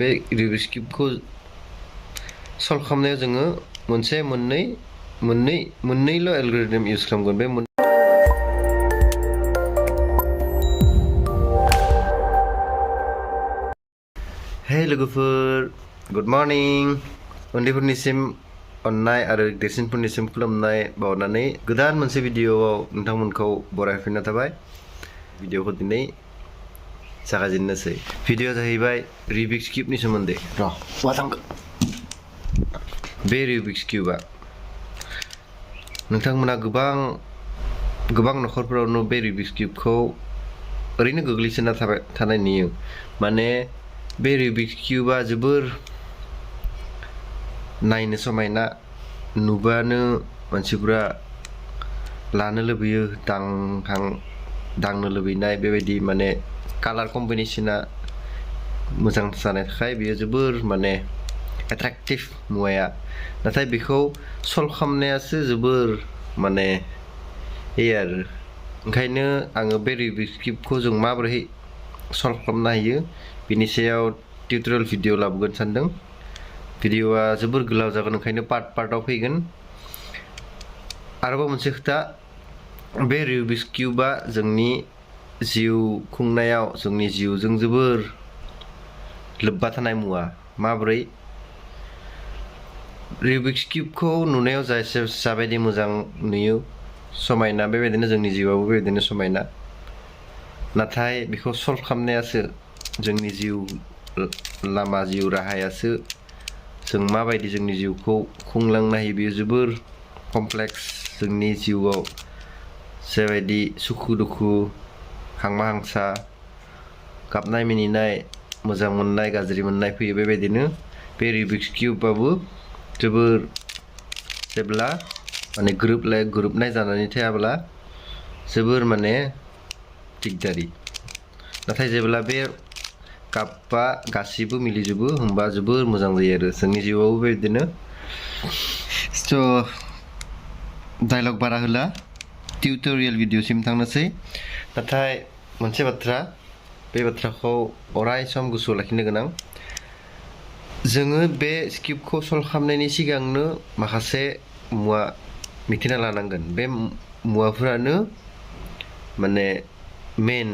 बे Rubik's किउबखौ solve खालामनायाव जोङो मोनसे मोननैल' एलगरिदम इउज खालामगोन बे हे लोगोफोर गुड मर्निं उन्दैफोरनिसिम अननाय आरो देरसिनफोरनिसिम खुलुमनाय बावनानै गोदान मोनसे भिडिअआव नोंथांमोनखौ बरायफिननाय थाबाय भिडिअखौ दिनै जागायजेननोसै भिडिअआ जाहैबाय रुबिक्स किउबनि सोमोन्दै बे रुबिक्स किउबआ नोंथांमोना गोबां नखरफोरावनो बे रुबिक्स किउबखौ ओरैनो गोग्लैसोना थानाय नुयो माने बे रुबिक्स किउबआ जोबोर नायनो समायना नुबानो मानसिफोरा लानो लुबैयो दांनो लुबैनाय बेबायदि माने कालार कम्बिनेशना मोजां जानाय थाखाय बेयो जोबोर माने एट्रेक्टिभ मुवाया नाथाय बेखौ सल्भ खालामनायासो जोबोर माने आरो ओंखायनो आङो बे रुबिक्स किउबखौ जों माबोरै सल्भ खालामनो हायो बिनि सायाव टिउटरियेल भिडिअ लाबोगोन सानदों भिडिअआ जोबोर गोलाव जागोन ओंखायनो पार्टआव फैगोन आरोबाव मोनसे खोथा बे रुबिक्स किउबआ जोंनि जिउ खुंनायाव जोंनि जिउजों जोबोर लोब्बा थानाय मुवा माबोरै रुबिक्स किउबखौ नुनायाव जाबायदि मोजां नुयो समायना बेबायदिनो जोंनि जिउआबो बेबायदिनो समायना नाथाय बेखौ सल्भ खालामनायासो जोंनि जिउ लामा जिउ राहायासो जों माबायदि जोंनि जिउखौ खुंलांनो हायो बेयो जोबोर कमप्लेक्स जोंनि जिउआव जेबायदि सुखु दुखु हांमा हांसा गाबनाय मिनिनाय मोजां मोननाय गाज्रि मोननाय फैयो बेबायदिनो बे रुबिक्स किउबआबो जोबोर जेब्ला माने गोरोबनाय जानानै थायाब्ला जोबोर माने दिगदारि नाथाय जेब्ला बे गाबआ गासिबो मिलिजोबो होमबा जोबोर मोजां जायो आरो जोंनि जिउआवबो बेबायदिनो डायलग बारा होला टिउटरियेल भिडिअसिम थांनोसै नाथाय मोनसे बाथ्रा बे बाथ्राखौ अराय सम गोसोआव लाखिनो गोनां जोङो बे किउबखौ सल्भ खालामनायनि सिगांनो माखासे मुवा मिथिना लानांगोन बे मुवाफोरानो माने मेन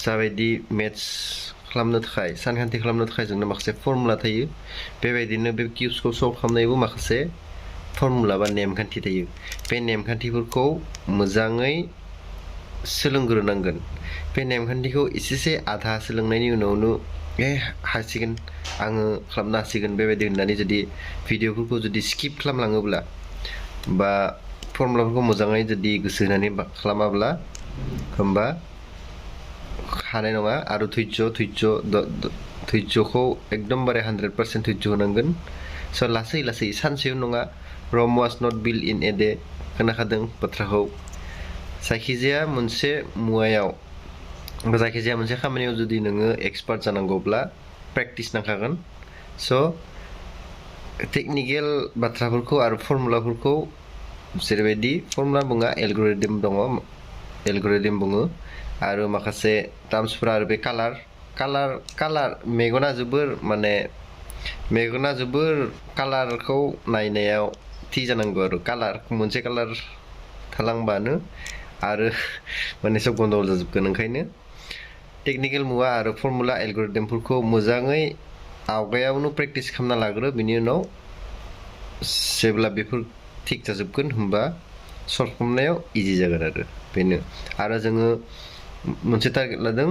जाबायदि मेथ्स खालामनो थाखाय सानखान्थि खालामनो थाखाय जोंनो माखासे फर्मुला थायो बेबायदिनो बे किउबखौ सल्भ खालामनायावबो माखासे फर्मुला बा नेमखान्थि थायो बे नेमखान्थिफोरखौ मोजाङै सोलोंग्रोनांगोन बे नेमखान्थिखौ एसेसे आधा सोलोंनायनि उनावनो हासिगोन आङो खालामनो हासिगोन बेबायदि होननानै जुदि भिडिअफोरखौ जुदि स्किप खालामलाङोब्ला बा फर्मुलाफोरखौ मोजाङै जुदि गोसो होनानै खालामाब्ला होमबा हानाय नङा आरो धैर्यखौ एकदमबारे 100% धैर्य होनांगोन स' लासै सानसेयाव नङा Rome was not built in a day खोनाखादों बाथ्राखौ जायखिजाया मोनसे मुवायाव बा जायखिजाया मोनसे खामानियाव जुदि नोङो एक्सपार्ट जानांगौब्ला प्रेक्टिस नांखागोन स' टेकनिकेल बाथ्राफोरखौ आरो फर्मुलाफोरखौ जेरैबायदि फर्मुला बुङा एलगरिदम बुङो आरो माखासे टार्म्सफोरा आरो बे कालार मेगना जोबोर कालारखौ नायनायाव थि जानांगौ आरो मोनसे कालार थालांबानो आरो माने सब गन्डगल जाजोबगोन ओंखायनो टेकनिकेल मुवा आरो फर्मुला एलगरिदमफोरखौ मोजाङै आवगायावनो प्रेक्टिस खालामना लाग्रो बिनि उनाव जेब्ला बेफोर थिग जाजोबगोन होमबा सल्भ खालामनायाव इजि जागोन आरो बेनो आरो जोङो मोनसे टारगेट लादों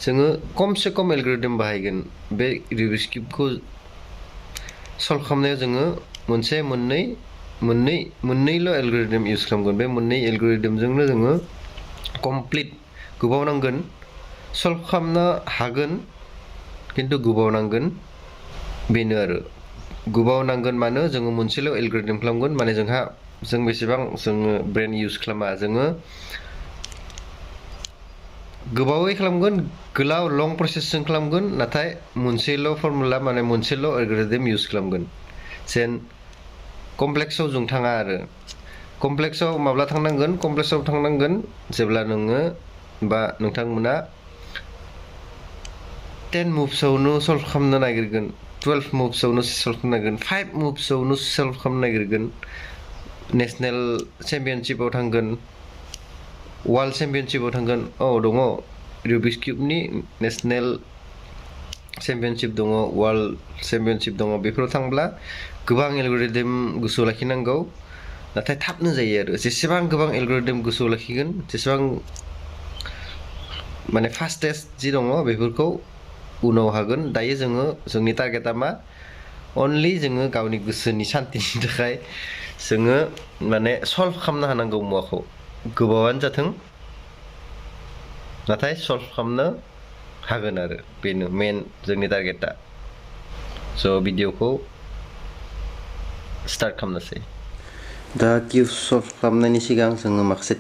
जोङो खमसे खम एलगरिदम बाहायगोन बे रुबिक्स किउबखौ सल्भ खालामनायाव जोङो मोननैल' एलगरिदम इउज खालामगोन बे मोननै एलगरिदमजोंनो जोङो कमप्लिट गोबाव नांगोन सल्भ खालामनो हागोन खिन्थु गोबाव नांगोन बेनो आरो गोबाव नांगोन मानो जोङो मोनसेल' एलगरिदम खालामगोन माने जों बेसेबां जोङो ब्रेन इउज खालामा जोङो गोबावै खालामगोन गोलाव लं प्रसेसजों खालामगोन नाथाय मोनसेल' फर्मुला माने मोनसेल' एलगरिदम इउज खालामगोन जेन कमप्लेक्सआव जों थाङा आरो कमप्लेक्सआव माब्ला थांनांगोन जेब्ला नोङो बा नोंथांमोना 10 मुभ्सआवनो सल्भ खालामनो नागिरगोन 12 मुभ्सआवनो सल्भ खालामनांगोन 5 मुभ्सआवनो सल्भ खालामनो नागिरगोन नेशनेल चेम्पियनशिपआव थांगोन वर्ल्ड चेम्पियनशिपआव थांगोन दङ रुबिक्स किउबनि नेशनेल चेम्पियनशिप दङ वर्ल्ड चेम्पियनशिप दङ बेफोराव थांब्ला गोबां एलगरिदम गोसोआव लाखिनांगौ नाथाय थाबनो जायो आरो जेसेबां गोबां एलगरिदम गोसोआव लाखिगोन जेसेबां माने फास्टेस्ट जि दङ बेफोरखौ उनाव हागोन दायो जोङो जोंनि टारगेटआ मा अनलि जोङो गावनि गोसोनि शान्तिनि थाखाय जोङो माने सल्भ खालामनो हानांगौ मुवाखौ गोबावानो जाथों नाथाय सल्भ खालामनो हागोन आरो बेनो मेन जोंनि टारगेटआ स' भिडिअखौ स्टार्ट खालामनोसै दा किउब सल्भ खालामनायनि सिगां जोङो माखासे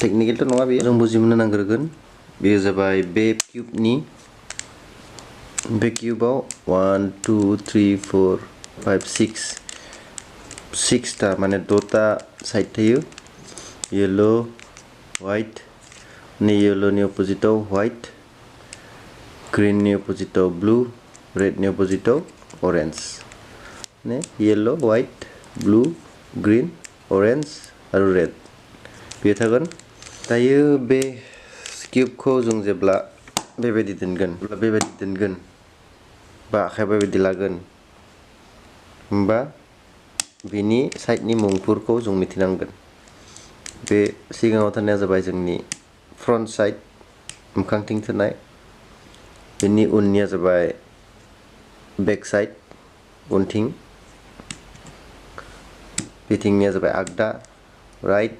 टेकनिकेलथ' नङा बेयो जों बुजि मोननो नांग्रोगोन बेयो जाबाय बे किउबाव 1 2 3 4 5 6 टा माने 6टा साइड थायो येलो व्हाइट नि येलोनि अपोजिटआव व्हाइट ग्रीननि अपोजिटआव ब्लू रेडनि अपोजिटआव ऑरेंज ने yellow white blue green orange आरो रेड बे थागोन दायो बे किउबखौ जों जेब्ला बेबायदि दोनगोन बा आखाइ बेबायदि लागोन होमबा बेनि साइडनि मुंफोरखौ जों मिथिनांगोन बे सिगाङाव थानाया जाबाय जोंनि फ्रन्ट साइड मोखांथिं थानाय बेनि उननिया जाबाय बेक साइड उनथिं बेथिंनिया जाबाय आगदा राइट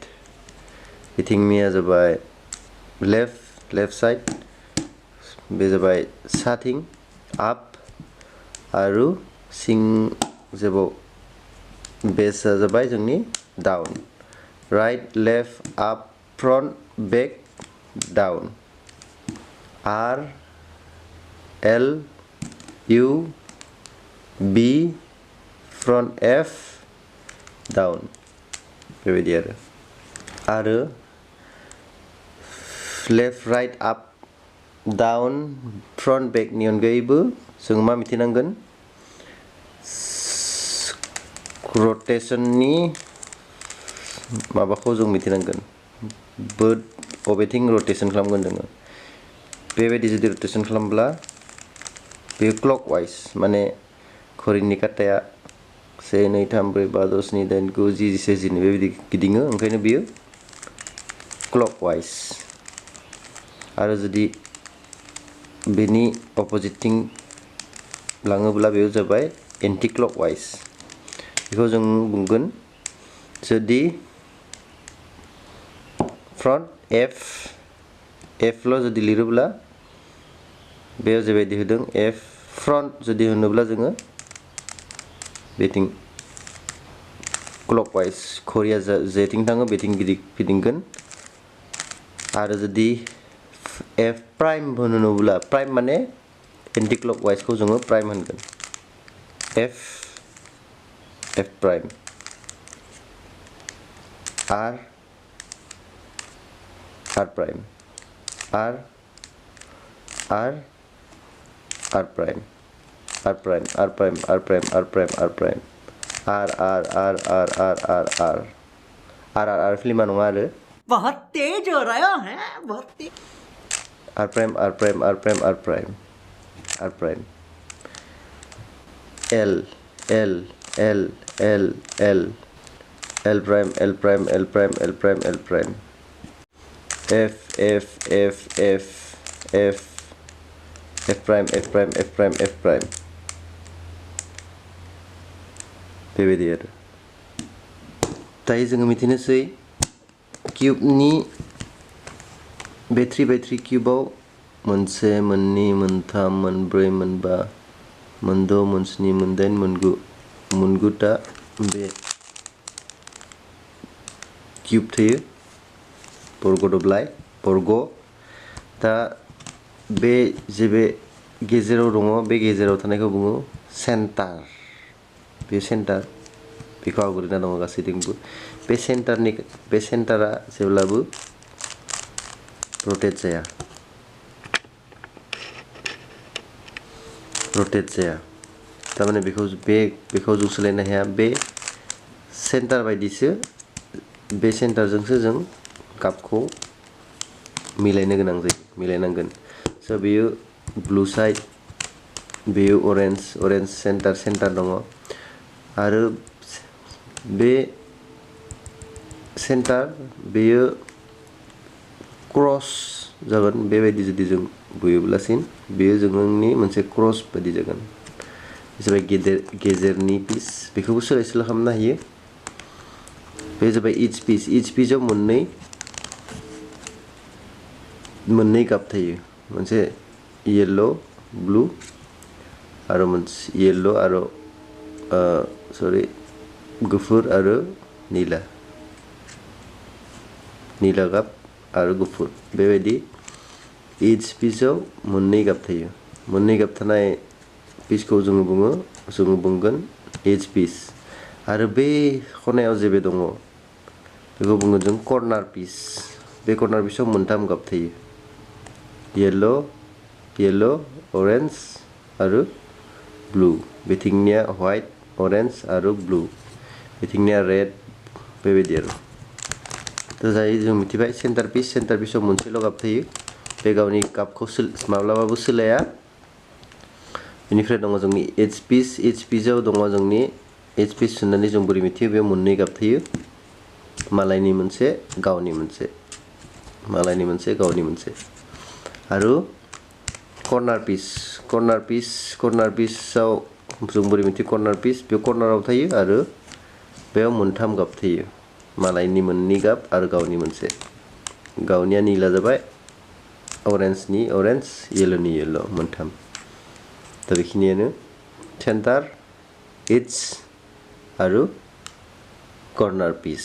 बेथिंनिया जाबाय लेफ्ट साइड बे जाबाय साथिं आप आरो सिं जेबाव बेसआ जाबाय जोंनि डाउन राइट लेफ्ट आप फ्रन्ट बेक डाउन आर एल इउ बी फ्रन्ट एफ डाउन बेबायदि आरो लेफ्ट राइट आप डाउन फ्रन्ट बेकनि अनगायैबो जों मा मिथिनांगोन रटेशननि माबाखौ जों मिथिनांगोन बबेथिं रटेशन खालामगोन जोङो बेबायदि जुदि रटेशन खालामब्ला बे क्लकवाइज माने घड़ीनि काटाया 1 2 3 4 5 6 7 8 9 10 11 12 बेबायदि गिदिङो ओंखायनो बियो क्लकवाइज आरो जुदि बेनि अपोजिटथिं लाङोब्ला बेयो जाबाय एन्टि क्लकवाइज बेखौ जों बुंगोन जुदि फ्रन्ट एफल' जुदि लिरोब्ला बेयाव जेबायदि होदों एफ फ्रन्ट जुदि होनोब्ला जोङो बेथिं क्लकवाइज घड़ीया जेथिं थाङो बेथिं गिदिंगोन आरो जुदि एफ प्राइम होनोब्ला प्राइम माने एन्टि क्लकवाइजखौ जोङो प्राइम होनगोन F prime R prime R prime R फिल्मा नङा आरो बहुत तेज हो रहा है बहुत तेज R prime L prime F prime बेबायदि आरो दायो जोङो मिथिनोसै किउबनि बे 3x3 किउबाव 1 2 3 4 5 6 7 8 9 टा बे किउब थायो बर्ग दब्लाय बर्ग दा बे जे बे गेजेराव दङ बे गेजेराव थानायखौ बुङो सेन्टार बे सेन्टार बेखौ आवग्रिना दङ गासैथिंबो बे सेन्टारा जेब्लाबो रटेट जाया rotate जाया तारमाने बेखौ जों सोलायनो हाया बे सेन्टार बायदिसो बे सेन्टारजोंसो जों गाबखौ मिलायनो गोनां जायो मिलायनांगोन स' बेयो ब्लु साइड बेयो अरेन्ज सेन्टार दङ आरो बे सेन्टार बेयो क्रस जागोन बेबायदि जुदि जों बुयोब्लासिन बेयो जोंनि मोनसे क्रस बायदि जागोन जाबाय गेजेरनि पिस बेखौबो सोलाय सोल' खालामनो हायो बे जाबाय इच पिसाव मोननै गाब थायो मोनसे येल्ल' ब्लु आरो मोनसे येल्ल' आरो गुफुर आरो नीला गाब आरो गुफुर बेबायदि इच पिसाव मोननै गाब थायो मोननै गाब थानाय पिसखौ जोङो बुंगोन इच पिस आरो बे खनायाव जेबे दङ बेखौ बुङो जों कर्नार पिस बे कर्नार पिसाव मोनथाम गाब थायो येल्ल' अरेन्ज आरो ब्लु बेथिंनिया व्हाइट अरेन्ज आरो ब्लु बेथिंनिया रेड बेबायदि आरो थ' जायो जों मिथिबाय सेन्टार पिसाव मोनसेल' गाब थायो बे गावनि गाबखौ माब्लाबाबो सोलाया बेनिफ्राय दङ जोंनि एच पिसाव दङ जोंनि एच पिस होननानै जों बोरै मिथियो बेयाव मोननै गाब थायो मालायनि मोनसे गावनि मोनसे आरो कर्नार पिसाव जों बोरै मिथियो कर्नार पिस बे कर्नाराव थायो आरो बेयाव मोनथाम गाब थायो मालायनि मोननै गाब आरो गावनि मोनसे गावनिया नीला जाबाय अरेन्जनि अरेन्ज येल्ल'नि येल्ल' मोनथाम दा बेखिनियानो सेन्टार इच आरो कर्नार पिस